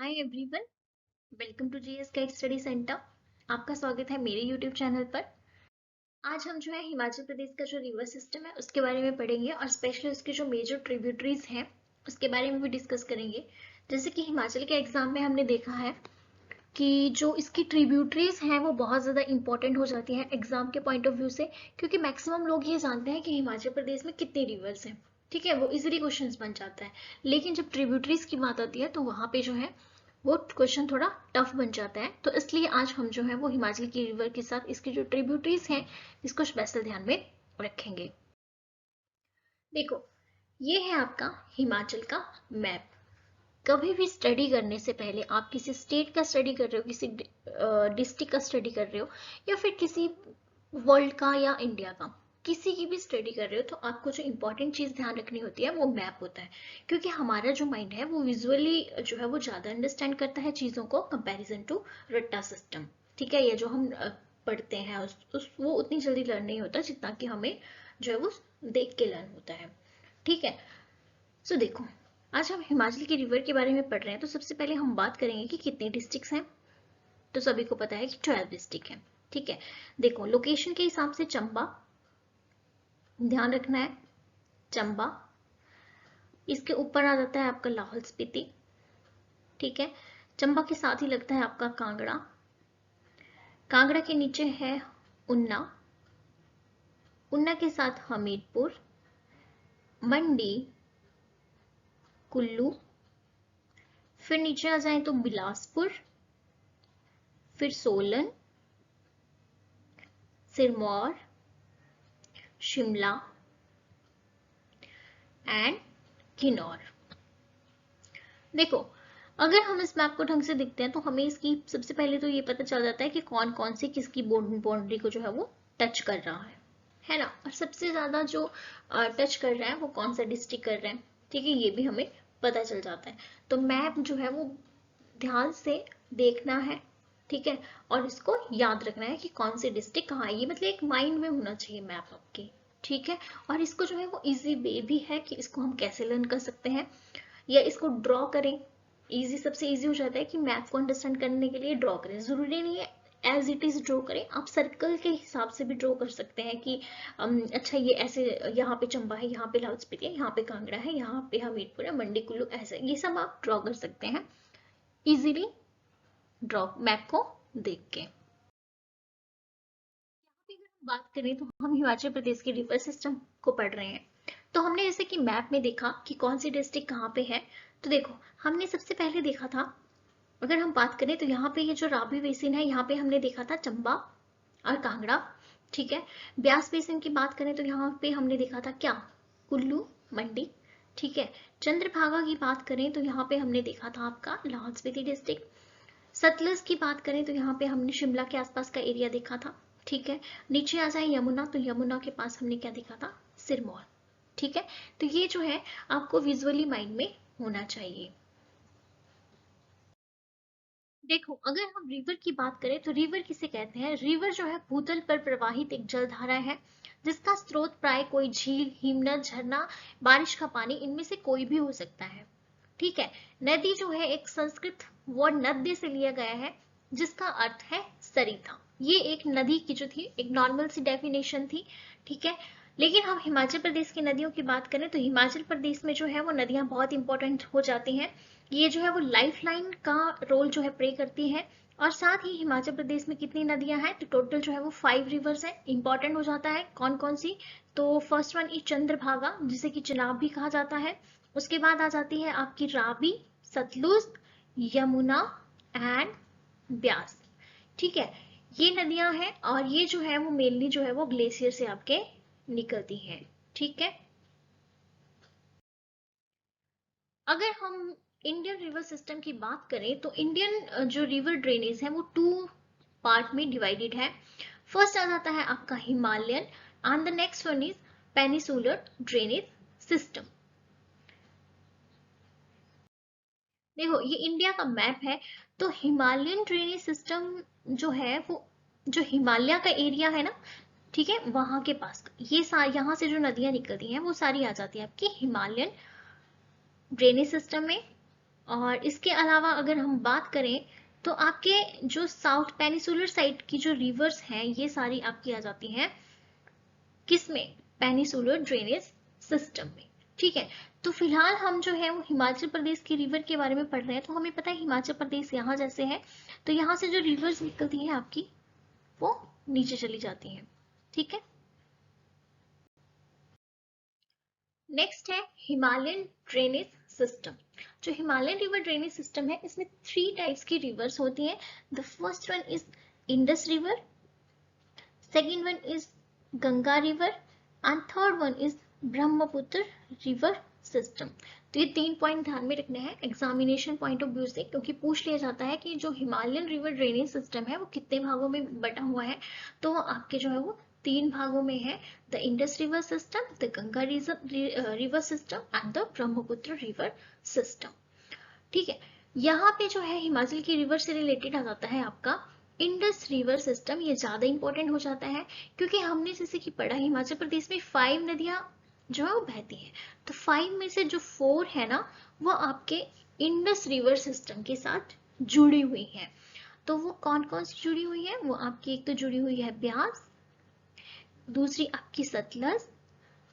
Hi everyone, welcome to GS guide study centre. आपका स्वागत है मेरे यूट्यूब चैनल पर। आज हम जो है हिमाचल प्रदेश का जो रिवर सिस्टम है उसके बारे में पढ़ेंगे और स्पेशली उसके जो मेजर ट्रिब्यूटरीज हैं उसके बारे में भी डिस्कस करेंगे। जैसे कि हिमाचल के एग्जाम में हमने देखा है कि जो इसकी ट्रिब्यूटरीज हैं वो बहुत ज़्यादा इंपॉर्टेंट हो जाती हैं एग्जाम के पॉइंट ऑफ व्यू से, क्योंकि मैक्सिमम लोग ये जानते हैं कि हिमाचल प्रदेश में कितने रिवर्स हैं। ठीक है, वो इजीली क्वेश्चंस बन जाता है। लेकिन जब ट्रिब्यूटरीज की बात आती है तो वहाँ पे जो है वो क्वेश्चन थोड़ा टफ बन जाता है। तो इसलिए आज हम जो है वो हिमाचल की रिवर के साथ इसकी जो ट्रिब्यूटरीज हैं इसको स्पेशल ध्यान में रखेंगे। देखो, ये है आपका हिमाचल का मैप। कभी भी स्टडी करने से पहले आप किसी स्टेट का स्टडी कर रहे हो, किसी डिस्ट्रिक्ट का स्टडी कर रहे हो, या फिर किसी वर्ल्ड का या इंडिया का किसी की भी स्टडी कर रहे हो, तो आपको जो इंपॉर्टेंट चीज ध्यान रखनी होती है वो मैप होता है। क्योंकि हमारा जो माइंड है वो विजुअली जो है वो ज्यादा अंडरस्टैंड करता है चीजों को कंपैरिजन टू रट्टा सिस्टम। ठीक है, ये जो हम पढ़ते हैं वो उतनी जल्दी लर्न नहीं होता जितना कि हमें जो है वो देख के लर्न होता है। ठीक है, सो देखो, आज हम हिमाचल की रिवर के बारे में पढ़ रहे हैं। तो सबसे पहले हम बात करेंगे कि कितने डिस्ट्रिक्ट्स हैं। तो सभी को पता है कि 12 डिस्ट्रिक्ट हैं। ठीक है, देखो लोकेशन के हिसाब से चंबा ध्यान रखना है। चंबा, इसके ऊपर आ जाता है आपका लाहौल स्पीति। ठीक है, चंबा के साथ ही लगता है आपका कांगड़ा। कांगड़ा के नीचे है उन्ना। उन्ना के साथ हमीरपुर, मंडी, कुल्लू। फिर नीचे आ जाए तो बिलासपुर, फिर सोलन, सिरमौर, शिमला एंड किन्नौर। देखो, अगर हम इस मैप को ढंग से देखते हैं तो हमें इसकी सबसे पहले तो ये पता चल जाता है कि कौन कौन से किसकी बाउंड्री को जो है वो टच कर रहा है ना। और सबसे ज्यादा जो टच कर रहा है वो कौन सा डिस्ट्रिक्ट कर रहा है। ठीक है, ये भी हमें पता चल जाता है। तो मैप जो है वो ध्यान से देखना है। ठीक है, और इसको याद रखना है कि कौन से डिस्ट्रिक्ट कहाँ है। ये मतलब एक माइंड में होना चाहिए मैप आपके। ठीक है, और इसको जो है वो इजी वे भी है कि इसको हम कैसे लर्न कर सकते हैं या इसको ड्रॉ करें। इजी, सबसे इजी हो जाता है कि मैप को अंडरस्टैंड करने के लिए ड्रॉ करें। जरूरी नहीं है एज इट इज ड्रॉ करें, आप सर्कल के हिसाब से भी ड्रॉ कर सकते हैं कि अच्छा ये ऐसे, यहाँ पे चंबा है, यहाँ पे लाहौल स्पीति है, यहाँ पे कांगड़ा है, यहाँ पे हमीरपुर है, मंडी कुल्लू, ऐसे ये सब आप ड्रॉ कर सकते हैं इजीली ड्रॉ मैप को देख के। अगर हम बात करें तो हम हिमाचल प्रदेश के रिवर सिस्टम को पढ़ रहे हैं। तो हमने जैसे कि मैप में देखा कि कौन सी डिस्ट्रिक्ट कहाँ पे है। तो देखो, हमने सबसे पहले देखा था, अगर हम बात करें तो यहाँ पे ये जो रावी बेसिन है यहाँ पे हमने देखा था चंबा और कांगड़ा। ठीक है, ब्यास बेसिन की बात करें तो यहाँ पे हमने देखा था क्या, कुल्लू, मंडी। ठीक है, चंद्रभागा की बात करें तो यहाँ पे हमने देखा था आपका लाहौल स्पीति डिस्ट्रिक्ट। सतलज की बात करें तो यहाँ पे हमने शिमला के आसपास का एरिया देखा था। ठीक है, नीचे आ जाए यमुना तो यमुना के पास हमने क्या देखा था, सिरमौर। ठीक है, तो ये जो है आपको विजुअली माइंड में होना चाहिए। देखो, अगर हम रिवर की बात करें तो रिवर किसे कहते हैं। रिवर जो है भूतल पर प्रवाहित एक जलधारा है जिसका स्रोत प्राय कोई झील, हिमनद, झरना, बारिश का पानी, इनमें से कोई भी हो सकता है। ठीक है, नदी जो है एक संस्कृत वर्ड नद्य से लिया गया है जिसका अर्थ है सरिता। ये एक नदी की जो थी एक नॉर्मल सी डेफिनेशन थी। ठीक है, लेकिन हम हिमाचल प्रदेश की नदियों की बात करें तो हिमाचल प्रदेश में जो है वो नदियां बहुत इंपॉर्टेंट हो जाती हैं। ये जो है वो लाइफ लाइन का रोल जो है प्ले करती है। और साथ ही हिमाचल प्रदेश में कितनी नदियां हैं, तो टोटल जो है वो 5 रिवर्स है। इंपॉर्टेंट हो जाता है कौन कौन सी, तो फर्स्ट वन इज चंद्रभागा जिसे कि चिनाब भी कहा जाता है। उसके बाद आ जाती है आपकी रावी, सतलुज, यमुना एंड ब्यास। ठीक है, ये नदियां हैं और ये जो है वो मेनली जो है वो ग्लेशियर से आपके निकलती हैं। ठीक है, अगर हम इंडियन रिवर सिस्टम की बात करें तो इंडियन जो रिवर ड्रेनेज है वो 2 पार्ट में डिवाइडेड है। फर्स्ट आ जाता है आपका Himalayan and the next one is peninsular drainage system. देखो, ये इंडिया का मैप है। तो हिमालयन ड्रेनेज सिस्टम जो है वो जो हिमालय का एरिया है ना, ठीक है, वहां के पास ये सारी यहाँ से जो नदियां निकलती हैं वो सारी आ जाती है आपकी हिमालयन ड्रेनेज सिस्टम में। और इसके अलावा अगर हम बात करें तो आपके जो साउथ पेनिसुलर साइड की जो रिवर्स हैं ये सारी आपकी आ जाती हैं किसमें, पेनिसुलर ड्रेनेज सिस्टम में। ठीक है, तो फिलहाल हम जो है वो हिमाचल प्रदेश की रिवर के बारे में पढ़ रहे हैं। तो हमें पता है हिमाचल प्रदेश यहाँ जैसे है, तो यहाँ से जो रिवर्स निकलती है आपकी वो नीचे चली जाती हैं। ठीक है, नेक्स्ट है हिमालयन ड्रेनेज सिस्टम। जो हिमालयन रिवर ड्रेनेज सिस्टम है इसमें 3 टाइप्स की रिवर्स होती हैं। The first one is Indus river, second one is Ganga river and third one is Brahmaputra river system. तो ये 3 पॉइंट ध्यान में रखने हैं एग्जामिनेशन पॉइंट ऑफ व्यू से, क्योंकि पूछ लिया जाता है कि जो हिमालयन रिवर ड्रेनेज सिस्टम है वो कितने भागों में बटा हुआ है। तो आपके जो है वो 3 भागों में है, the Indus river system, the Ganga river system and the Brahmaputra river system. ठीक है, यहाँ पे जो है हिमाचल की रिवर से रिलेटेड आ जाता है आपका इंडस रिवर सिस्टम। ये ज्यादा इंपॉर्टेंट हो जाता है क्योंकि हमने जैसे कि पढ़ा हिमाचल प्रदेश में 5 नदियां जो है वो बहती हैं। तो 5 में से जो 4 है ना वो आपके इंडस रिवर सिस्टम के साथ जुड़ी हुई हैं। तो वो कौन कौन सी जुड़ी हुई है, वो आपकी एक तो जुड़ी हुई है ब्यास, दूसरी आपकी सतलज,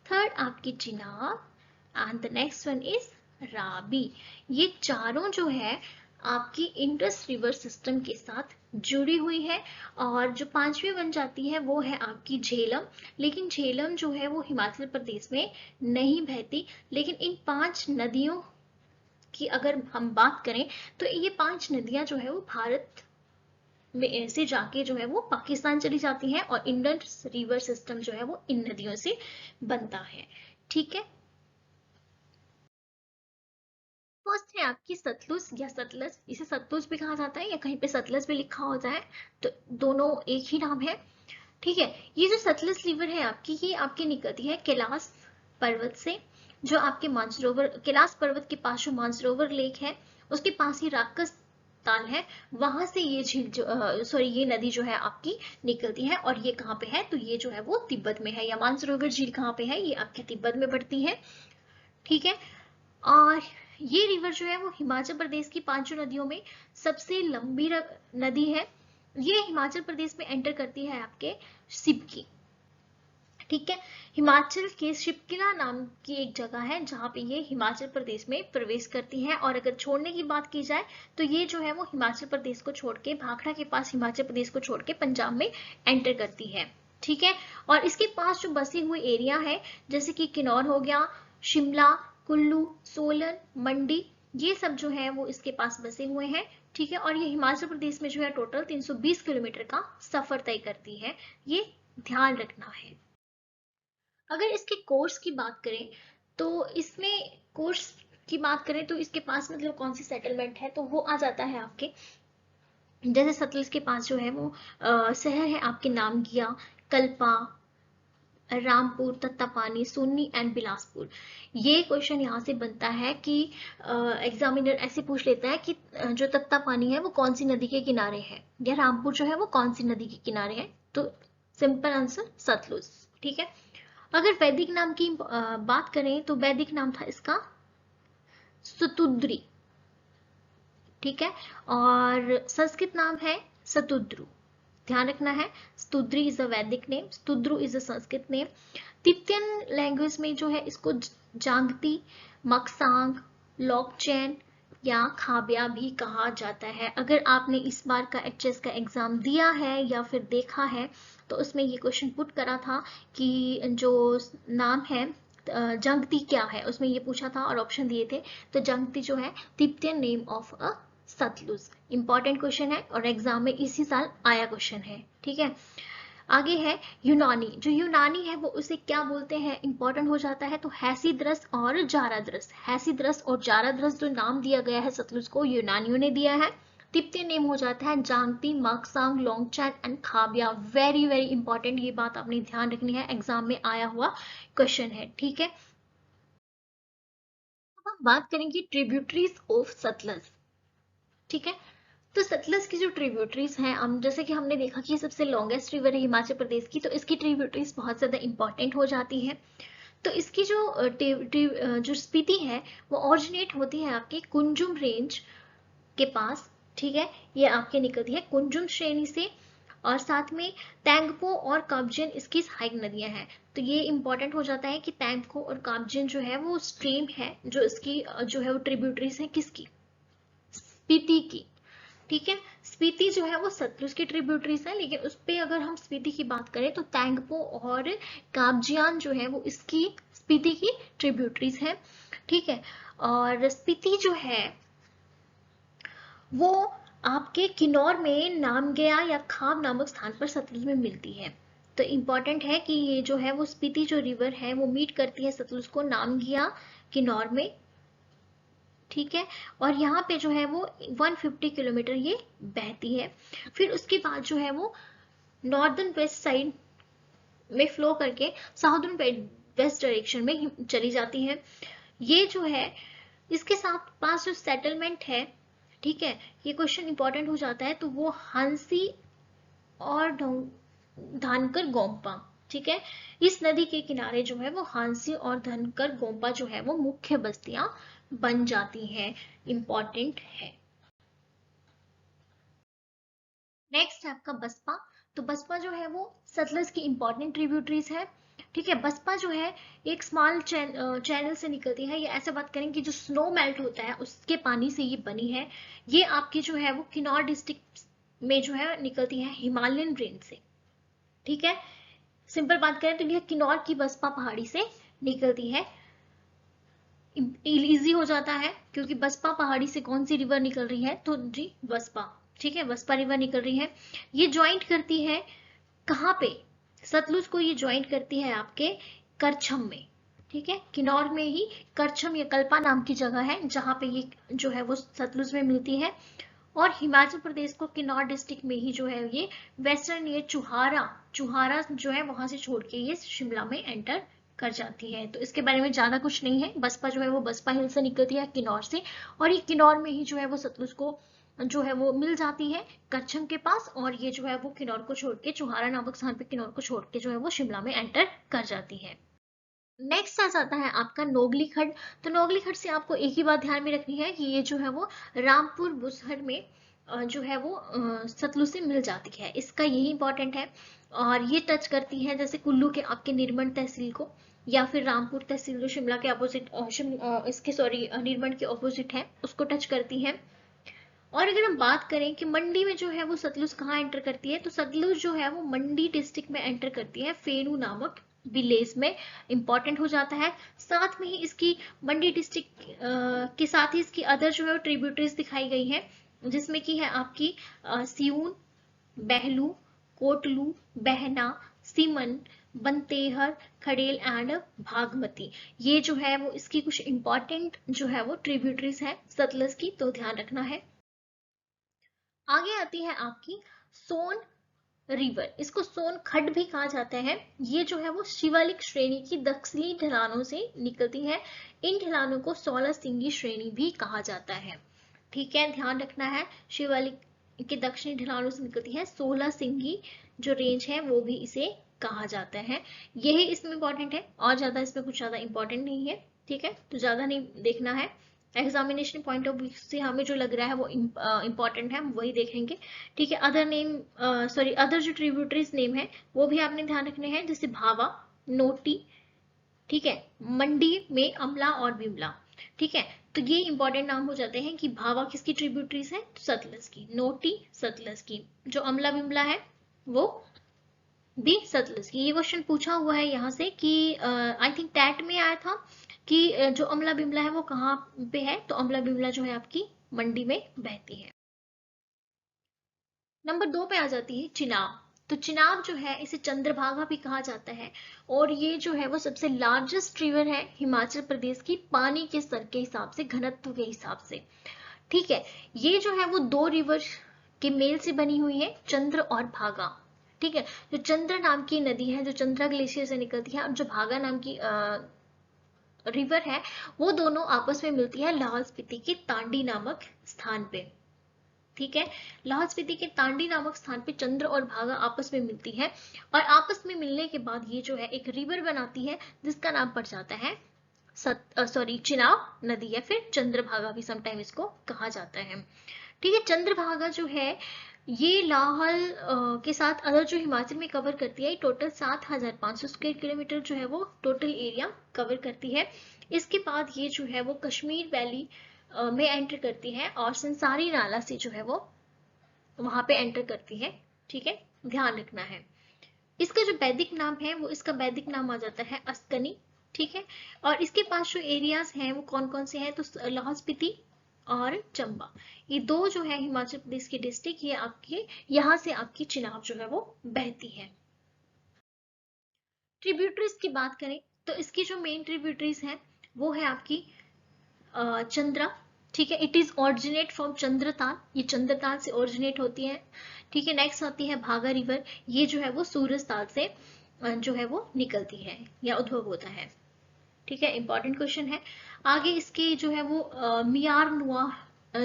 थर्ड आपकी Chenab and the next one is Rabi. ये चारों जो है आपकी इंडस रिवर सिस्टम के साथ जुड़ी हुई है। और जो 5वीं बन जाती है वो है आपकी झेलम, लेकिन झेलम जो है वो हिमाचल प्रदेश में नहीं बहती। लेकिन इन 5 नदियों की अगर हम बात करें तो ये 5 नदियां जो है वो भारत में से जाके जो है वो पाकिस्तान चली जाती हैं और इंडस रिवर सिस्टम जो है वो इन नदियों से बनता है। ठीक है, फर्स्ट है आपकी सतलुज या सतलज, इसे सतलुज भी कहा जाता है या कहीं पे सतलज भी लिखा होता है, तो दोनों एक ही नाम है। ठीक है, ये जो सतलज रिवर है आपकी ये आपकी निकलती है कैलाश पर्वत से, जो आपके मानसरोवर कैलाश पर्वत के पास जो मानसरोवर लेक है उसके पास ही राकस ताल है, वहां से ये झील जो सॉरी ये नदी जो है आपकी निकलती है। और ये कहाँ पे है, तो ये जो है वो तिब्बत में है, या मानसरोवर झील कहाँ पे है, ये आपके तिब्बत में पड़ती है। ठीक है, और ये रिवर जो है वो हिमाचल प्रदेश की 5 नदियों में सबसे लंबी नदी है। ये हिमाचल प्रदेश में एंटर करती है आपके सिपकी। ठीक है, हिमाचल के शिपकिला नाम की एक जगह है जहाँ पे ये हिमाचल प्रदेश में प्रवेश करती है। और अगर छोड़ने की बात की जाए तो ये जो है वो हिमाचल प्रदेश को छोड़ के भाखड़ा के पास हिमाचल प्रदेश को छोड़ के पंजाब में एंटर करती है। ठीक है, और इसके पास जो बसे हुए एरिया है जैसे कि किन्नौर हो गया, शिमला, कुल्लू, सोलन, मंडी, ये सब जो है वो इसके पास बसे हुए हैं। ठीक है, और ये हिमाचल प्रदेश में जो है टोटल 320 किलोमीटर का सफर तय करती है, ये ध्यान रखना है। अगर इसके कोर्स की बात करें तो इसमें कोर्स की बात करें तो इसके पास मतलब कौन सी सेटलमेंट है, तो वो आ जाता है आपके जैसे सतलज के पास जो है वो शहर है आपके नामगिया, कल्पा, रामपुर, तत्तापानी, सोनी एंड बिलासपुर। ये क्वेश्चन यहाँ से बनता है कि एग्जामिनर ऐसे पूछ लेता है कि जो तत्तापानी है वो कौन सी नदी के किनारे है, या रामपुर जो है वो कौन सी नदी के किनारे है, तो सिंपल आंसर सतलुज। ठीक है, अगर वैदिक नाम की बात करें तो वैदिक नाम था इसका सुतुद्री। ठीक है, और संस्कृत नाम है सतुद्रु, ध्यान रखना है। स्तुद्री is a Vedic name, Sutudru is a Sanskrit name. Tibetan language में जो है इसको जांगती, मक्सांग, लोकचैन या खाबिया भी कहा जाता है। अगर आपने इस बार का एचएस का एग्जाम दिया है या फिर देखा है तो उसमें ये क्वेश्चन पुट करा था कि जो नाम है जंगती क्या है, उसमें ये पूछा था और ऑप्शन दिए थे। तो जंगती जो है Tibetan name of a Sutlej, important question है और एग्जाम में इसी साल आया क्वेश्चन है। ठीक है, आगे है यूनानी। जो यूनानी है वो उसे क्या बोलते हैं, इंपॉर्टेंट हो जाता है। तो हैसीद्रस और जाराद्रस, हैसीद्रस और जाराद्रस जो नाम दिया गया है सतलुज को यूनानियों ने दिया है। तिब्बतियन नेम हो जाता है Jangti, Maksang, Longchen and Khabia. Very very important, ये बात आपने ध्यान रखनी है, एग्जाम में आया हुआ क्वेश्चन है। ठीक है, अब हम बात करेंगे ट्रिब्यूटरीज ऑफ सतलज। ठीक है, तो सतलज की जो ट्रिब्यूटरीज हैं, हम जैसे कि हमने देखा कि ये सबसे लॉन्गेस्ट रिवर है हिमाचल प्रदेश की, तो इसकी ट्रिब्यूटरीज बहुत ज्यादा इंपॉर्टेंट हो जाती है। तो इसकी जो स्पीति है वो ओरिजिनेट होती है आपके कुंजुम रेंज के पास, ठीक है, ये आपके निकलती है कुंजुम श्रेणी से, और साथ में तैंगपो और काब्जियन इसकी सहायक नदियां हैं। तो ये इंपॉर्टेंट हो जाता है कि तैंगपो और काब्जियन जो है वो स्ट्रीम है जो इसकी जो है वो ट्रिब्यूटरीज है किसकी, स्पीति की, ठीक है। स्पीति जो है वो सतलुज की ट्रिब्यूटरीज है, लेकिन उस पे अगर हम स्पीति की बात करें तो तैंगपो और काब्जियान जो है वो इसकी स्पीति की ट्रिब्यूटरीज है, ठीक है। और स्पीति जो है वो आपके किन्नौर में नामगया या खाब नामक स्थान पर सतलुज में मिलती है। तो इम्पॉर्टेंट है कि ये जो है वो स्पीति जो रिवर है वो मीट करती है सतलुज को नामगया किन्नौर में, ठीक है। और यहाँ पे जो है वो 150 किलोमीटर ये बहती है। फिर उसके बाद जो है वो नॉर्दर्न वेस्ट साइड में फ्लो करके साउदर्न वेस्ट डायरेक्शन में चली जाती है। ये जो है इसके साथ पास जो सेटलमेंट है, ठीक है, ये क्वेश्चन इंपॉर्टेंट हो जाता है, तो वो हांसी और धानकर गोम्पा, ठीक है। इस नदी के किनारे जो है वो हांसी और धनकर गोम्पा जो है वो मुख्य बस्तियां बन जाती हैं, इंपॉर्टेंट है। नेक्स्ट है आपका बसपा। तो बसपा जो है वो सतलज की इंपॉर्टेंट ट्रिब्यूटरीज है, ठीक है। बसपा जो है एक स्मॉल चैनल से निकलती है, ये ऐसे बात करें कि जो स्नो मेल्ट होता है उसके पानी से ये बनी है। ये आपकी जो है वो किन्नौर डिस्ट्रिक्ट में जो है निकलती है हिमालयन रेंज से, ठीक है। सिंपल बात करें तो ये किन्नौर की बसपा पहाड़ी से निकलती है। इजी हो जाता है क्योंकि बसपा पहाड़ी से कौन सी रिवर निकल रही है, तो जी बसपा, ठीक है, बसपा रिवर निकल रही है। ये ज्वाइंट करती है कहाँ पे, सतलुज को ये ज्वाइंट करती है आपके करछम में, ठीक है। किन्नौर में ही करछम या कल्पा नाम की जगह है जहां पे ये जो है वो सतलुज में मिलती है। और हिमाचल प्रदेश को किन्नौर डिस्ट्रिक्ट में ही जो है ये वेस्टर्न ये चुहारा चुहारा जो है वहां से छोड़ के ये शिमला में एंटर कर जाती है। तो इसके बारे में ज्यादा कुछ नहीं है। बसपा जो है वो बसपा हिल से निकलती है किन्नौर से, और ये किन्नौर में ही जो है वो सतलुज को जो है वो मिल जाती है करछम के पास, और ये जो है वो किन्नौर को छोड़ के चुहारा नामक स्थान पे किन्नौर को छोड़ के जो है वो शिमला में एंटर कर जाती है। नेक्स्ट आ जाता है आपका नोगली खड्ड। तो नोगली खड्ड से आपको एक ही बात ध्यान में रखनी है कि ये जो है वो रामपुर बुसहर में जो है वो सतलुज से मिल जाती है, इसका यही इंपॉर्टेंट है। और ये टच करती है जैसे कुल्लू के आपके निर्मंड तहसील को, या फिर रामपुर तहसील जो शिमला के अपोजिट इसके सॉरी निर्मंड के अपोजिट है उसको टच करती है। और अगर हम बात करें कि मंडी में जो है वो सतलुज कहाँ एंटर करती है, तो सतलुज जो है वो मंडी डिस्ट्रिक्ट में एंटर करती है फेनू नामक विलेज में, इंपॉर्टेंट हो जाता है। साथ में ही इसकी मंडी डिस्ट्रिक्ट के साथ ही इसकी अदर जो है वो ट्रिब्यूटरीज दिखाई गई है, जिसमें की है आपकी सियून, बहलू, कोटलू, बहना, सीमन, बनतेहर, खड़ेल एंड भागमती। ये जो है वो इसकी कुछ इंपॉर्टेंट जो है वो ट्रिब्यूटरीज है सतलज की, तो ध्यान रखना है। आगे आती है आपकी सोन रिवर, इसको सोन खड्ड भी कहा जाता है। ये जो है वो शिवालिक श्रेणी की दक्षिणी ढलानों से निकलती है। इन ढलानों को 16 सिंगी श्रेणी भी कहा जाता है, ठीक है, ध्यान रखना है। शिवालिक के दक्षिणी ढलानों से निकलती है 16 सिंगी जो रेंज है वो भी इसे कहा जाता है। यही इसमें इंपॉर्टेंट है, और ज्यादा इसमें कुछ ज्यादा इंपॉर्टेंट नहीं है, ठीक है, तो ज्यादा नहीं देखना है। एग्जामिनेशन पॉइंट ऑफ व्यू से हमें जो लग रहा है वो इंपॉर्टेंट है, हम वही देखेंगे, ठीक है। अदर नेम सॉरी अदर जो ट्रिब्यूटरीज नेम है वो भी आपने ध्यान रखने हैं, जैसे भावा, नोटी, ठीक है, मंडी में अमला और बिमला, ठीक है। तो ये इंपॉर्टेंट नाम हो जाते हैं कि भावा किसकी ट्रिब्यूटरीज है, तो सतलज की, नोटी सतलज की, जो अमला बिमला है वो भी सतलज की। ये क्वेश्चन पूछा हुआ है यहाँ से कि आई थिंक टैट में आया था कि जो अमला बिमला है वो कहाँ पे है, तो अमला बिमला जो है आपकी मंडी में बहती है। नंबर 2 पे आ जाती है चिनाब। तो चिनाब जो है इसे चंद्रभागा भी कहा जाता है, और ये जो है वो सबसे लार्जेस्ट रिवर है हिमाचल प्रदेश की पानी के स्तर के हिसाब से, घनत्व के हिसाब से, ठीक है। ये जो है वो 2 रिवर के मेल से बनी हुई है, चंद्र और भागा, ठीक है। जो चंद्र नाम की नदी है जो चंद्रा ग्लेशियर से निकलती है, और जो भागा नाम की रिवर है वो दोनों आपस में मिलती है लाहौल स्पीति के तांडी नामक स्थान पे, ठीक है। लाहौल स्पीति के तांडी नामक स्थान पे चंद्र और भागा आपस में मिलती है और आपस में मिलने के बाद ये जो है एक रिवर बनाती है जिसका नाम पड़ जाता है चिनाब नदी या फिर चंद्रभागा भी समटाइम इसको कहा जाता है। ठीक है, चंद्रभागा जो है ये लाहौल के साथ अदर जो हिमाचल में कवर करती है, टोटल 7,500 स्क्वायर किलोमीटर जो है वो टोटल एरिया कवर करती है। इसके बाद ये जो है वो कश्मीर वैली में एंटर करती है और संसारी नाला से जो है वो वहां पे एंटर करती है। ठीक है, ध्यान रखना है। इसका जो वैदिक नाम है वो इसका वैदिक नाम आ जाता है अस्कनी। ठीक है, और इसके पास जो एरियाज हैं वो कौन कौन से हैं, तो लाहौल स्पीति और चंबा, ये दो जो है हिमाचल प्रदेश की डिस्ट्रिक्ट, ये आपके यहाँ से आपकी चिनाब जो है वो बहती है। ट्रिब्यूटरीज की बात करें तो इसकी जो मेन ट्रिब्यूटरीज हैं वो है आपकी चंद्रा। ठीक है, it is originate from Chandratal, ये चंद्रताल से ओरिजिनेट होती है। ठीक है, नेक्स्ट आती है भागा रिवर, ये जो है वो सूरजताल से जो है वो निकलती है या उद्भव होता है। ठीक है, इंपॉर्टेंट क्वेश्चन है। आगे इसके जो है वो मियार नुआ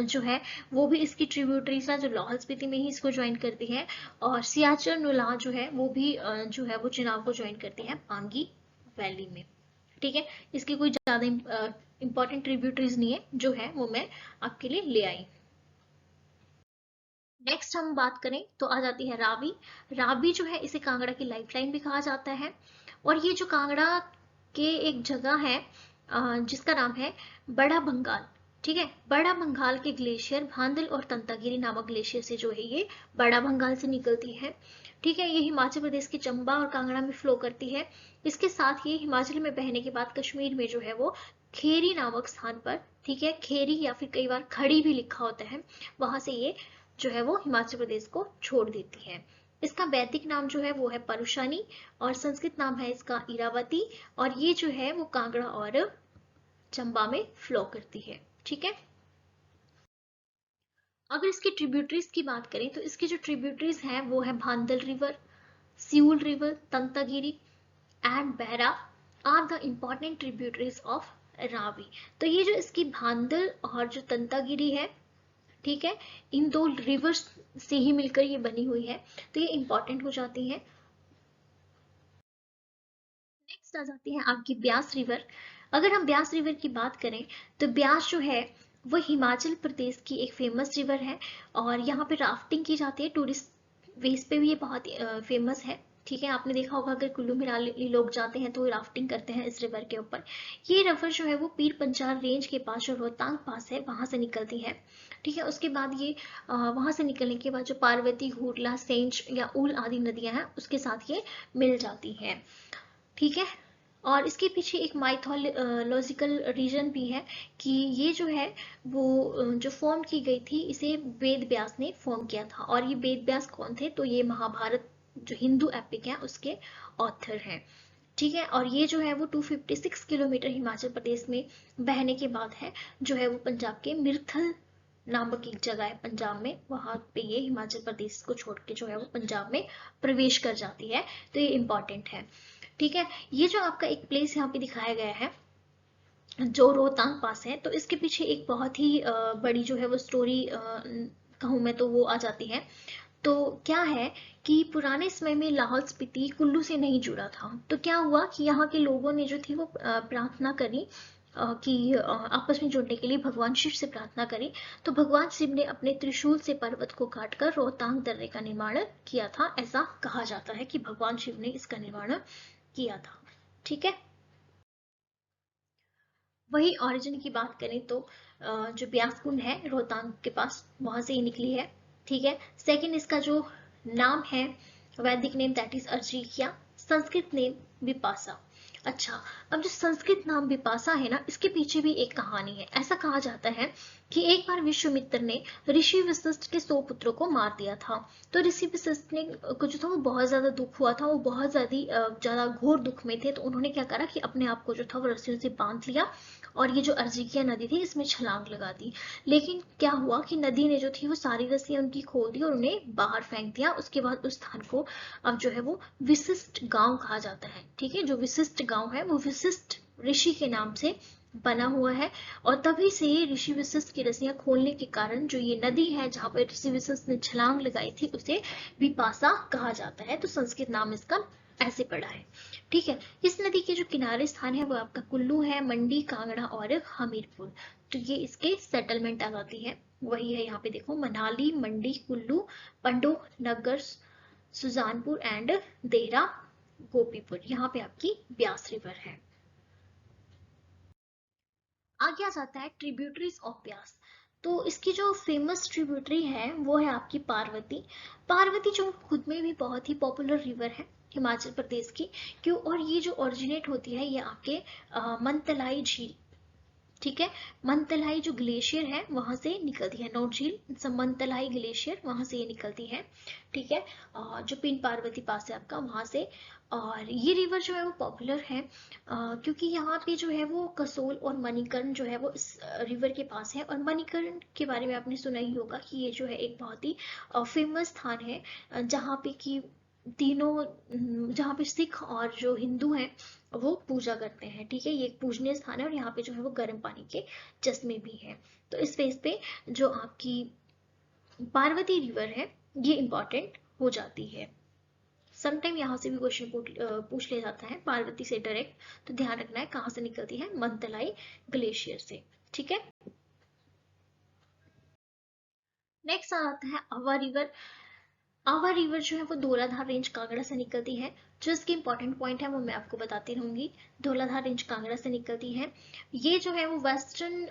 जो है वो भी इसकी ट्रिब्यूटरीज है जो लाहौल स्पीति में ही इसको ज्वाइन करती है, और सियाचिन नुला जो है वो भी जो है वो चिनाब को ज्वाइन करती है पांगी वैली में। ठीक है, इसकी कोई ज्यादा इंपॉर्टेंट ट्रिब्यूटरीज नहीं है, जो है वो मैं आपके लिए ले आई। नेक्स्ट हम बात करें तो आ जाती है रावी। रावी जो है इसे कांगड़ा की लाइफलाइन भी कहा जाता है, और ये जो कांगड़ा के एक जगह है जिसका नाम है बड़ा बंगाल। ठीक है, बड़ा बंगाल के ग्लेशियर भांदल और तंतागिरी नामक ग्लेशियर से जो है ये बड़ा बंगाल से निकलती है। ठीक है, ये हिमाचल प्रदेश के चंबा और कांगड़ा में फ्लो करती है। इसके साथ ये हिमाचल में बहने के बाद कश्मीर में जो है वो खेरी नामक स्थान पर, ठीक है, खेरी या फिर कई बार खड़ी भी लिखा होता है, वहां से ये जो है वो हिमाचल प्रदेश को छोड़ देती है। इसका वैदिक नाम जो है वो है परुशानी और संस्कृत नाम है इसका इरावती, और ये जो है वो कांगड़ा और चंबा में फ्लो करती है। ठीक है, अगर इसकी ट्रिब्यूटरीज की बात करें तो इसकी जो ट्रिब्यूटरीज हैं वो है Bhandal river, Siul river, Tantagiri and Bahra are the important tributaries of Ravi. तो ये जो इसकी भांदल और जो तंतागिरी है, ठीक है, इन दो रिवर्स से ही मिलकर ये बनी हुई है, तो ये इंपॉर्टेंट हो जाती है। नेक्स्ट आ जाती है आपकी ब्यास रिवर। अगर हम ब्यास रिवर की बात करें तो ब्यास जो है वो हिमाचल प्रदेश की एक फेमस रिवर है, और यहाँ पे राफ्टिंग की जाती है, टूरिस्ट बेस पे भी ये बहुत फेमस है। ठीक है, आपने देखा होगा अगर कुल्लू मनाली लोग जाते हैं तो राफ्टिंग करते हैं इस रिवर के ऊपर। ये रिवर जो है वो पीर पंचाल रेंज के पास जो रोहतांग पास है वहां से निकलती है। ठीक है, उसके बाद ये वहां से निकलने के बाद जो पार्वती, हुरला, सेंच या ऊल आदि नदियां हैं उसके साथ ये मिल जाती है। ठीक है, और इसके पीछे एक माइथोलॉजिकल रीजन भी है कि ये जो है वो जो फॉर्म की गई थी इसे वेद व्यास ने फॉर्म किया था, और ये वेद व्यास कौन थे, तो ये महाभारत जो हिंदू एपिक है उसके ऑथर हैं। ठीक है, और ये जो है वो 256 किलोमीटर हिमाचल प्रदेश में बहने के बाद है जो है वो पंजाब के मिर्थल नामक एक जगह है पंजाब में, वहां पे ये हिमाचल प्रदेश को छोड़ के जो है वो पंजाब में प्रवेश कर जाती है, तो ये इंपॉर्टेंट है। ठीक है, ये जो आपका एक प्लेस यहाँ पे दिखाया गया है जो रोहतांग पास है, तो इसके पीछे एक बहुत ही बड़ी जो है वो स्टोरी कहूँ मैं तो वो आ जाती है। तो क्या है कि पुराने समय में लाहौल स्पीति कुल्लू से नहीं जुड़ा था, तो क्या हुआ कि यहाँ के लोगों ने जो थी वो प्रार्थना करी कि आपस में जुड़ने के लिए भगवान शिव से प्रार्थना करी, तो भगवान शिव ने अपने त्रिशूल से पर्वत को काटकर रोहतांग दर्रे का निर्माण किया था। ऐसा कहा जाता है कि भगवान शिव ने इसका निर्माण किया था। ठीक है, वही ओरिजिन की बात करें तो जो ब्यास कुंड है रोहतांग के पास वहां से ही निकली है। ठीक है, सेकंड इसका जो नाम है Vedic name that is Arjikiya, Sanskrit name Vipasa. अच्छा, अब जो संस्कृत नाम विपासा है ना, इसके पीछे भी एक कहानी है। ऐसा कहा जाता है कि एक बार विश्वामित्र ने ऋषि वशिष्ठ के 100 पुत्रों को मार दिया था, तो ऋषि वशिष्ठ ने को जो था वो बहुत ज्यादा दुख हुआ था, वो बहुत ज्यादा घोर दुख में थे, तो उन्होंने क्या करा कि अपने आप को जो था वो रस्सियों से बांध लिया और ये जो अर्जिकिया नदी थी इसमें छलांग लगा दी। लेकिन क्या हुआ कि नदी ने जो थी वो सारी रस्सियां उनकी खोल दी और उन्हें बाहर फेंक दिया। उसके बाद उस स्थान को अब जो है वो विशिष्ट गांव कहा जाता है। ठीक है, जो विशिष्ट गांव है वो विशिष्ट ऋषि के नाम से बना हुआ है। और तभी से ऋषि वशिष्ठ की रस्सियां खोलने के कारण जो ये नदी है जहाँ पर ऋषि वशिष्ठ ने छलांग लगाई थी उसे विपाशा कहा जाता है। तो संस्कृत नाम इसका ऐसे पड़ा है। ठीक है, इस नदी के जो किनारे स्थान है वो आपका कुल्लू है, मंडी, कांगड़ा और हमीरपुर। तो ये इसके सेटलमेंट आ जाती है। वही है यहाँ पे देखो, मनाली, मंडी, कुल्लू, पंडो, नगर, सुजानपुर एंड देहरा, गोपीपुर। यहाँ पे आपकी ब्यास रिवर है। आगे आ जाता है ट्रिब्यूटरीज ऑफ ब्यास। तो इसकी जो फेमस ट्रिब्यूटरी है वो है आपकी पार्वती। पार्वती जो खुद में भी बहुत ही पॉपुलर रिवर है हिमाचल प्रदेश की। क्यों? और ये जो ओरिजिनेट होती है ये आपके मनतलाई झील, ठीक है, मनतलाई जो ग्लेशियर है वहां से निकलती है, नोट झील मनतलाई ग्लेशियर वहां से ये निकलती है। ठीक है, और जो पिन पार्वती पास है आपका वहां से। और ये रिवर जो है वो पॉपुलर है क्योंकि यहाँ पे जो है वो कसोल और मणिकर्ण जो है वो इस रिवर के पास है। और मणिकर्ण के बारे में आपने सुना ही होगा कि ये जो है एक बहुत ही फेमस स्थान है जहाँ पे कि तीनों, जहाँ पे सिख और जो हिंदू हैं वो पूजा करते हैं। ठीक है, ये एक पूजनीय स्थान है और यहाँ पे जो है वो गर्म पानी के चश्मे भी हैं। तो इस फेज पे जो आपकी पार्वती रिवर है ये इंपॉर्टेंट हो जाती है। समटाइम यहाँ से भी क्वेश्चन पूछ लिया जाता है पार्वती से डायरेक्ट। तो ध्यान रखना है कहाँ से निकलती है, मनतलाई ग्लेशियर से। ठीक है, नेक्स्ट आ जाता है अवा रिवर। आवा रिवर जो है वो धौलाधार रेंज कांगड़ा से निकलती है। जो इसके इंपॉर्टेंट पॉइंट है वो मैं आपको बताती रहूंगी। धौलाधार रेंज कांगड़ा से निकलती है। ये जो है वो वेस्टर्न,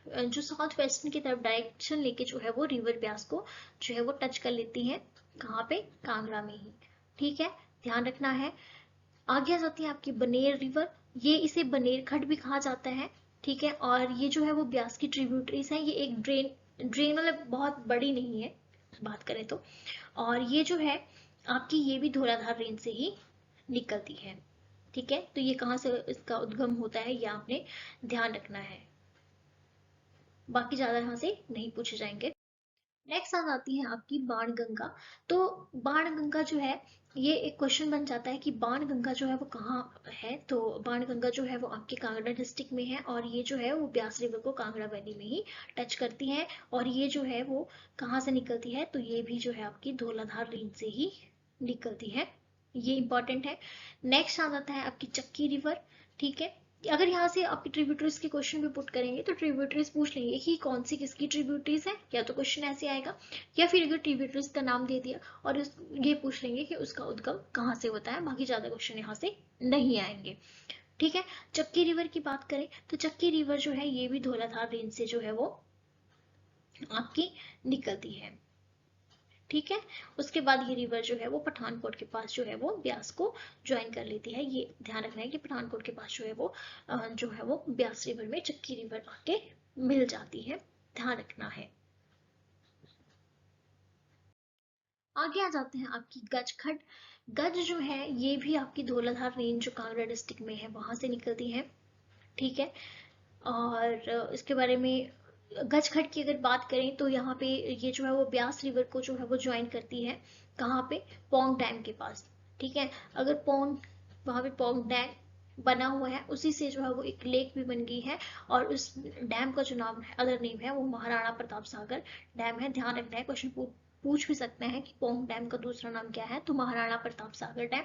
जो साउथ वेस्टर्न की तरफ डायरेक्शन लेके जो है वो रिवर ब्यास को जो है वो टच कर लेती है। कहाँ पे? कांगड़ा में ही। ठीक है, ध्यान रखना है। आगे आ जाती है आपकी बनेर रिवर। ये इसे बनेर खड्ड भी कहा जाता है। ठीक है, और ये जो है वो ब्यास की ट्रिब्यूटरीज है। ये एक ड्रेन मतलब बहुत बड़ी नहीं है बात करें तो। और ये जो है आपकी ये भी धौलाधार रेंज से ही निकलती है। ठीक है, तो ये कहाँ से इसका उद्गम होता है ये आपने ध्यान रखना है। बाकी ज्यादा यहाँ से नहीं पूछे जाएंगे। नेक्स्ट आ जाती है आपकी बाण गंगा। तो बाण गंगा जो है ये एक क्वेश्चन बन जाता है कि बाण गंगा जो है वो कहाँ है। तो बाण गंगा जो है वो आपके कांगड़ा डिस्ट्रिक्ट में है और ये जो है वो ब्यास रिवर को कांगड़ा वैली में ही टच करती है। और ये जो है वो कहाँ से निकलती है? तो ये भी जो है आपकी धौलाधार रेंज से ही निकलती है। ये इंपॉर्टेंट है। नेक्स्ट आ जाता है आपकी चक्की रिवर। ठीक है, अगर यहाँ से आपकी ट्रिब्यूटरीज के क्वेश्चन भी पुट करेंगे तो ट्रिब्यूटरीज पूछ लेंगे कि कौन सी किसकी ट्रिब्यूटरीज है, या तो क्वेश्चन ऐसे आएगा, या फिर अगर ट्रिब्यूटरीज का नाम दे दिया और ये पूछ लेंगे कि उसका उद्गम कहाँ से होता है। बाकी ज्यादा क्वेश्चन यहाँ से नहीं आएंगे। ठीक है, चक्की रिवर की बात करें तो चक्की रिवर जो है ये भी धौलाधार रेंज से जो है वो आपकी निकलती है। ठीक है, उसके बाद ये रिवर जो है वो पठानकोट के पास जो है वो ब्यास को ज्वाइन कर लेती है। ये ध्यान रखना है कि पठानकोट के पास जो है वो जो है वो ब्यास रिवर में चक्की रिवर आके मिल जाती है। ध्यान रखना है। आगे आ जाते हैं आपकी गज खड। गज जो है ये भी आपकी धौलाधार रेंज जो कांगड़ा डिस्ट्रिक्ट में है वहां से निकलती है। ठीक है, और इसके बारे में गज खड की अगर बात करें तो यहाँ पे ये जो है वो ब्यास रिवर को जो है वो ज्वाइन करती है। कहाँ पे? पोंग डैम के पास। ठीक है, अगर पोंग, वहां पे पोंग डैम बना हुआ है उसी से जो है वो एक लेक भी बन गई है। और उस डैम का जो नाम है, अदर नेम है, वो महाराणा प्रताप सागर डैम है। ध्यान रखना है, क्वेश्चन पूछ भी सकते हैं कि पोंग डैम का दूसरा नाम क्या है, तो महाराणा प्रताप सागर डैम।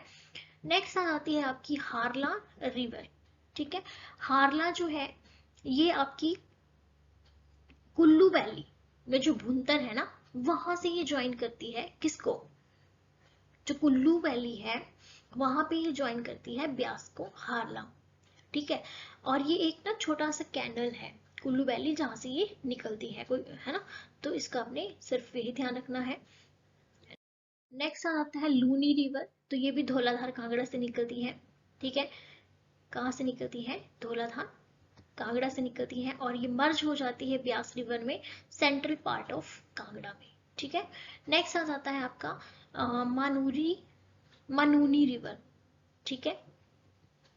नेक्स्ट आ जाती है आपकी हारला रिवर। ठीक है, हारला जो है ये आपकी कुल्लू वैली में जो भुंतर है ना वहां से ये ज्वाइन करती है। किसको? जो कुल्लू वैली है वहां पे ये ज्वाइन करती है ब्यास को, हारला। ठीक है, और ये एक ना छोटा सा कैनल है कुल्लू वैली जहां से ये निकलती है, कोई है ना। तो इसका आपने सिर्फ यही ध्यान रखना है। नेक्स्ट आ जाता है लूनी रिवर। तो ये भी धौलाधार कांगड़ा से निकलती है। ठीक है, कहाँ से निकलती है? धौलाधार कांगड़ा से निकलती है और ये मर्ज हो जाती है ब्यास रिवर में, सेंट्रल पार्ट ऑफ कांगड़ा में। ठीक है, नेक्स्ट आ जाता है आपका मानूरी मनूनी रिवर। ठीक है,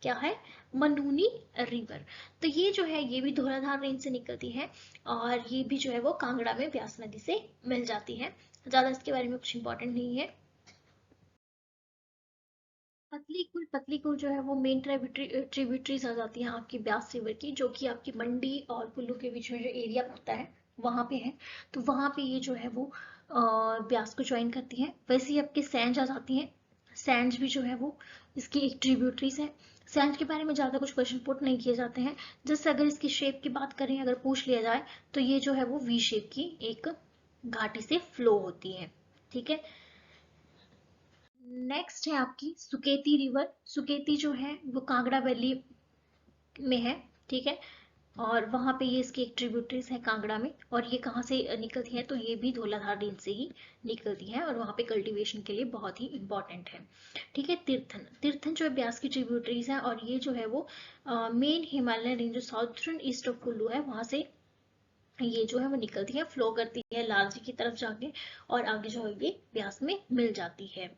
क्या है? मनूनी रिवर। तो ये जो है ये भी धौलाधार रेंज से निकलती है और ये भी जो है वो कांगड़ा में ब्यास नदी से मिल जाती है। ज्यादा इसके बारे में कुछ इंपॉर्टेंट नहीं है। पतली कुल जो है वो मेन ट्रिब्यूटरीज आ जाती हैं आपकी ब्यास रिवर की, जो कि आपकी मंडी और कुल्लू के बीच में जो एरिया होता है वहां पे है। तो वहां पे ये जो है वो ब्यास को ज्वाइन करती है। वैसे ही आपकी सैंज आ जाती है। सैंज भी जो है वो इसकी एक ट्रिब्यूटरीज है। सैंज के बारे में ज्यादा कुछ क्वेश्चन पुट नहीं किए जाते हैं। जैसे अगर इसकी शेप की बात करें, अगर पूछ लिया जाए, तो ये जो है वो वी शेप की एक घाटी से फ्लो होती है। ठीक है। नेक्स्ट है आपकी सुकेती रिवर। सुकेती जो है वो कांगड़ा वैली में है। ठीक है। और वहां पे ये इसकी एक ट्रिब्यूटरीज है कांगड़ा में। और ये कहाँ से निकलती है, तो ये भी धौलाधार झील से ही निकलती है, और वहां पे कल्टीवेशन के लिए बहुत ही इंपॉर्टेंट है। ठीक है। तीर्थन, तीर्थन जो है ब्यास की ट्रिब्यूटरीज है, और ये जो है वो मेन हिमालयन रेंज जो साउथर्न ईस्ट ऑफ कुल्लू है वहां से ये जो है वो निकलती है, फ्लो करती है लालजी की तरफ जाके, और आगे जो है ये ब्यास में मिल जाती है।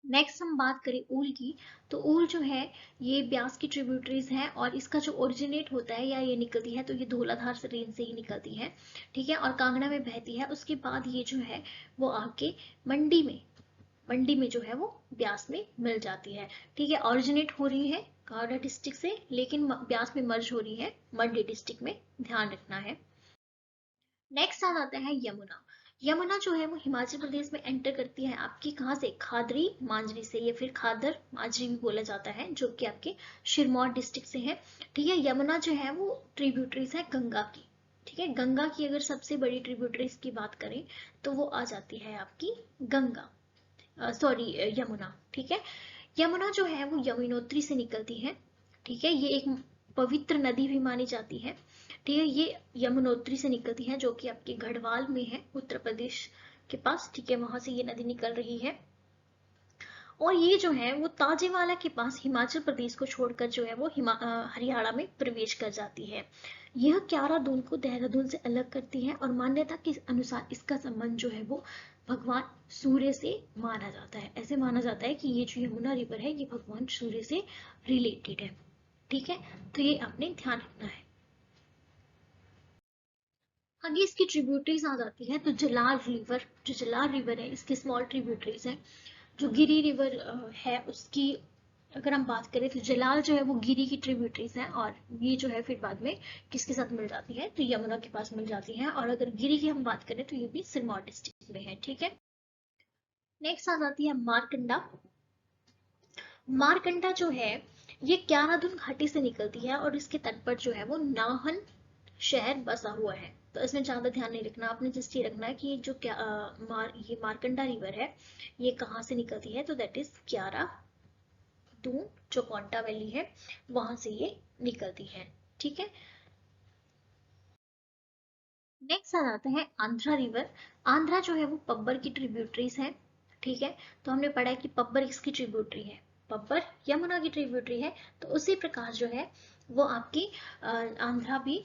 नेक्स्ट हम बात करें ऊल की, तो ऊल जो है ये ब्यास की ट्रिब्यूटरीज है, और इसका जो ओरिजिनेट होता है या ये निकलती है तो ये धौलाधार से रेंज से ही निकलती है। ठीक है। और कांगड़ा में बहती है। उसके बाद ये जो है वो आके मंडी में जो है वो ब्यास में मिल जाती है। ठीक है। ओरिजिनेट हो रही है कांगड़ा डिस्ट्रिक्ट से, लेकिन ब्यास में मर्ज हो रही है मंडी डिस्ट्रिक्ट में, ध्यान रखना है। नेक्स्ट आ जाता है यमुना। यमुना जो है वो हिमाचल प्रदेश में एंटर करती है आपकी कहाँ से, खादरी मांजरी से, या फिर खादर मांजरी भी बोला जाता है, जो कि आपके सिरमौर डिस्ट्रिक्ट से है। ठीक है। यमुना जो है वो ट्रिब्यूटरीज है गंगा की। ठीक है। गंगा की अगर सबसे बड़ी ट्रिब्यूटरीज की बात करें तो वो आ जाती है आपकी गंगा, सॉरी यमुना। ठीक है। यमुना जो है वो यमुनोत्री से निकलती है। ठीक है। ये एक पवित्र नदी भी मानी जाती है। ठीक है। ये यमुनोत्री से निकलती है, जो कि आपके गढ़वाल में है, उत्तर प्रदेश के पास। ठीक है। वहां से ये नदी निकल रही है। और ये जो है वो ताजेवाला के पास हिमाचल प्रदेश को छोड़कर जो है वो हरियाणा में प्रवेश कर जाती है। यह क्यारादून को देहरादून से अलग करती है, और मान्यता के अनुसार इसका संबंध जो है वो भगवान सूर्य से माना जाता है। ऐसे माना जाता है कि ये जो यमुना रिवर है ये भगवान सूर्य से रिलेटेड है। ठीक है। तो ये आपने ध्यान रखना है। आगे इसकी ट्रिब्यूटरीज आ जाती है, तो जलार रिवर, जो जलार रिवर है इसकी स्मॉल ट्रिब्यूटरीज है। जो गिरी रिवर है उसकी अगर हम बात करें, तो जलाल जो है वो गिरी की ट्रिब्यूटरीज है, और ये जो है फिर बाद में किसके साथ मिल जाती है, तो यमुना के पास मिल जाती है। और अगर गिरी की हम बात करें तो ये भी सिरमौर डिस्ट्रिक्ट में है। ठीक है। नेक्स्ट आ जाती है मारकंडा। मारकंडा जो है ये क्यारादुन घाटी से निकलती है, और इसके तट पर जो है वो नाहन शहर बसा हुआ है। तो इसमें ज्यादा ध्यान नहीं रखना आपने, जस्ट ये रखना है कि ये जो ये मारकंडा रिवर है ये कहाँ से निकलती है, तो दैट इज क्यारा दून, जो कोंटा वैली है वहां से ये निकलती है। ठीक है। नेक्स्ट आ जाता है आंध्रा रिवर। आंध्रा जो है वो पब्बर की ट्रिब्यूटरीज है। ठीक है। तो हमने पढ़ा है कि पब्बर इसकी ट्रिब्यूटरी है, पब्बर यमुना की ट्रिब्यूटरी है। तो उसी प्रकार जो है वो आपकी आंध्रा भी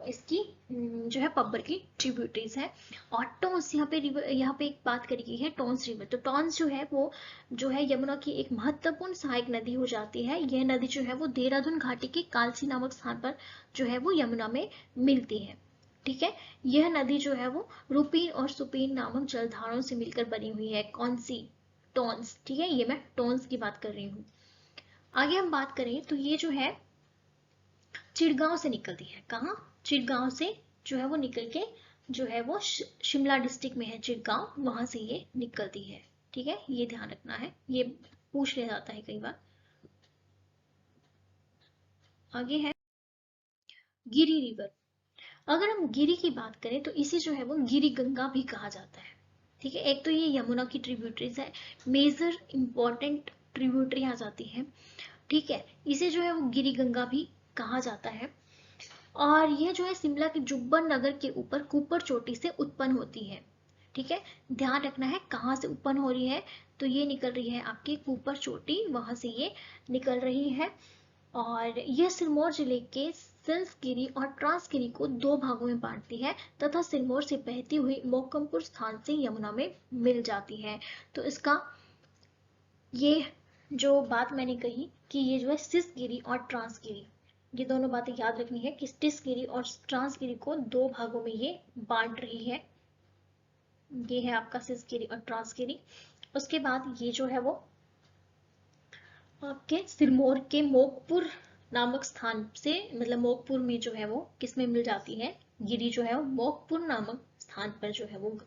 इसकी जो है पब्बर की ट्रिब्यूटरीज है। और टोंस, यहाँ पे रिवर, यहाँ पे एक बात करी गई है टोंस रिवर। तो टोंस जो है वो जो है यमुना की एक महत्वपूर्ण सहायक नदी हो जाती है। यह नदी जो है वो देहरादून घाटी के कालसी नामक स्थान पर जो है वो यमुना में मिलती है। ठीक है। यह नदी जो है वो रुपीन और सुपीन नामक जलधाराओं से मिलकर बनी हुई है। कौन सी, टोन्स। ठीक है। ये मैं टोन्स की बात कर रही हूँ। आगे हम बात करें तो ये जो है चिड़गांव से निकलती है। कहाँ, चिड़गांव से जो है वो निकल के जो है वो शिमला डिस्ट्रिक्ट में है चिड़गांव, वहां से ये निकलती है। ठीक है। ये ध्यान रखना है, ये पूछ लिया जाता है कई बार। आगे है गिरी रिवर। अगर हम गिरी की बात करें तो इसे जो है वो गिरी गंगा भी कहा जाता है। ठीक है। एक तो ये यमुना की ट्रिब्यूटरीज है, मेजर इंपॉर्टेंट ट्रिब्यूटरी आ जाती है। ठीक है। इसे जो है वो गिरी गंगा भी कहा जाता है। और यह जो है शिमला के जुब्बन नगर के ऊपर कुपर चोटी से उत्पन्न होती है। ठीक है। ध्यान रखना है कहाँ से उत्पन्न हो रही है, तो ये निकल रही है आपकी कुपर चोटी, वहां से ये निकल रही है। और यह सिरमौर जिले के सिंसगिरी और ट्रांसगिरी को दो भागों में बांटती है, तथा सिरमौर से बहती हुई मोकमपुर स्थान से यमुना में मिल जाती है। तो इसका ये जो बात मैंने कही कि ये जो है सिसगिरी और ट्रांसगिरी, ये दोनों बातें याद रखनी है कि सिसगिरी और ट्रांसगिरी को दो भागों में ये बांट रही है। ये है आपका सिसगिरी और ट्रांसगिरी। उसके बाद ये जो है वो आपके सिरमौर के मोकपुर नामक स्थान से, मतलब मोकपुर में जो है वो किस में मिल जाती है, गिरी जो है वो मोकपुर नामक स्थान पर जो है वो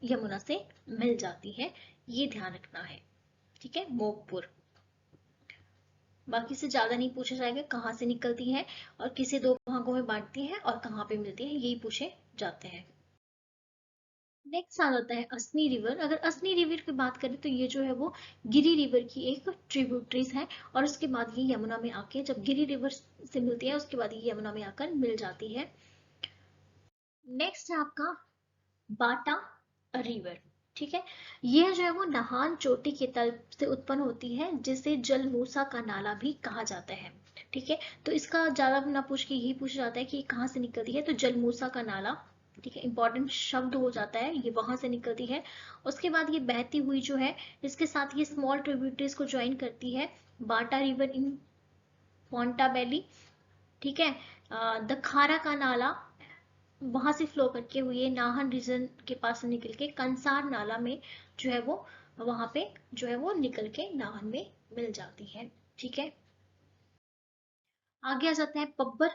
यमुना से मिल जाती है, ये ध्यान रखना है। ठीक है, मोकपुर। बाकी से ज्यादा नहीं पूछा जाएगा कहाँ से निकलती है और किसे दो भागों में बांटती है और कहाँ पे मिलती है, यही पूछे जाते हैं। नेक्स्ट आ जाता है असनी रिवर। अगर असनी रिवर की बात करें तो ये जो है वो गिरी रिवर की एक ट्रिब्यूटरीज है, और उसके बाद ये यमुना में आके, जब गिरी रिवर से मिलती है उसके बाद ये यमुना में आकर मिल जाती है। नेक्स्ट है आपका बाटा रिवर। ठीक है, यह जो है वो नाहन चोटी के तल से उत्पन्न होती है, जिसे जलमूसा का नाला भी कहा जाता है। ठीक है, तो इसका ज्यादा ना पूछ के यही पूछा जाता है कि कहाँ से निकलती है, तो जलमूसा का नाला। ठीक है, इंपॉर्टेंट शब्द हो जाता है, ये वहां से निकलती है। उसके बाद ये बहती हुई जो है, इसके साथ ये स्मॉल ट्रिब्यूटरीज को ज्वाइन करती है, बाटा रिवर इन पोंटा वैली। ठीक है, दखारा का नाला वहां से फ्लो करके हुई है, नाहन रीजन के पास से निकल के कंसार नाला में जो है वो, वहां पे जो है वो निकल के नाहन में मिल जाती है। ठीक है, आगे आ जाते हैं पब्बर।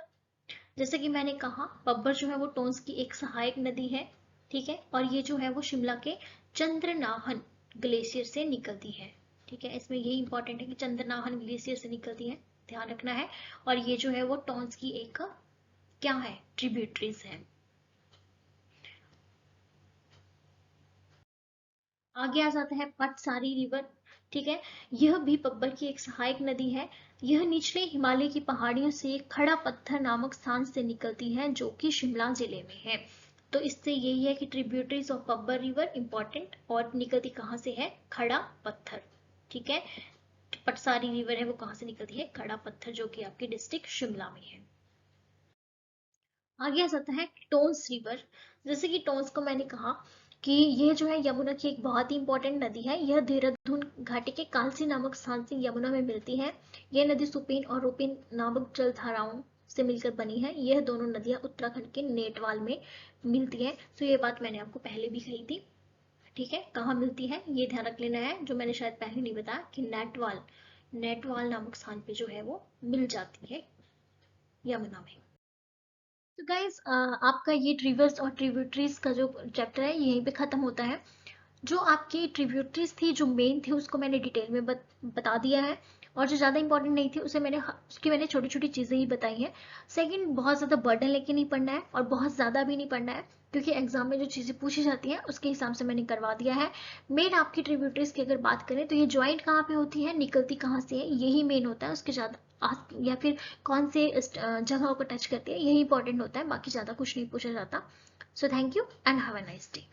जैसे कि मैंने कहा, पब्बर जो है वो टोंस की एक सहायक नदी है। ठीक है, और ये जो है वो शिमला के चंद्रनाहन ग्लेशियर से निकलती है। ठीक है, इसमें यही इंपॉर्टेंट है कि चंद्रनाहन ग्लेशियर से निकलती है, ध्यान रखना है। और ये जो है वो टोंस की एक क्या है, ट्रिब्यूटरीज है। आगे आ जाता है पटसारी रिवर। ठीक है, यह भी पब्बर की एक सहायक नदी है। यह निचले हिमालय की पहाड़ियों से खड़ा पत्थर नामक स्थान से निकलती है, जो कि शिमला जिले में है। तो इससे यही है कि tributaries of Pabbar river important, और निकलती कहाँ से है, खड़ा पत्थर। ठीक है, पटसारी रिवर है वो कहाँ से निकलती है, खड़ा पत्थर, जो कि आपके डिस्ट्रिक्ट शिमला में है। आगे आ जाता है टोंस रिवर। जैसे कि टोंस को मैंने कहा कि यह जो है यमुना की एक बहुत ही इंपॉर्टेंट नदी है। यह देहरादून घाटी के कालसी नामक स्थान से यमुना में मिलती है। यह नदी सुपेन और रूपेन नामक जलधाराओं से मिलकर बनी है। यह दोनों नदियां उत्तराखंड के नेटवाल में मिलती है। तो ये बात मैंने आपको पहले भी कही थी। ठीक है, कहाँ मिलती है ये ध्यान रख लेना है, जो मैंने शायद पहले नहीं बताया कि नेटवाल, नेटवाल नामक स्थान पे जो है वो मिल जाती है यमुना में। तो गाइज, आपका ये ट्रिवर्स और ट्रिब्यूटरीज का जो चैप्टर है यहीं पे खत्म होता है। जो आपकी ट्रिब्यूटरीज थी, जो मेन थी, उसको मैंने डिटेल में बता दिया है, और जो ज़्यादा इंपॉर्टेंट नहीं थी उसे उसकी मैंने छोटी छोटी चीज़ें ही बताई हैं। सेकंड, बहुत ज़्यादा बर्डन लेके नहीं पढ़ना है और बहुत ज़्यादा भी नहीं पढ़ना है, क्योंकि एग्जाम में जो चीज़ें पूछी जाती हैं उसके हिसाब से मैंने करवा दिया है। मेन आपकी ट्रिब्यूटरीज की अगर बात करें तो ये ज्वाइंट कहाँ पे होती है, निकलती कहाँ से है, यही मेन होता है। उसके ज़्यादा या फिर कौन से जगहों को टच करती है, यही इंपॉर्टेंट होता है, बाकी ज़्यादा कुछ नहीं पूछा जाता। So thank you and have a nice day.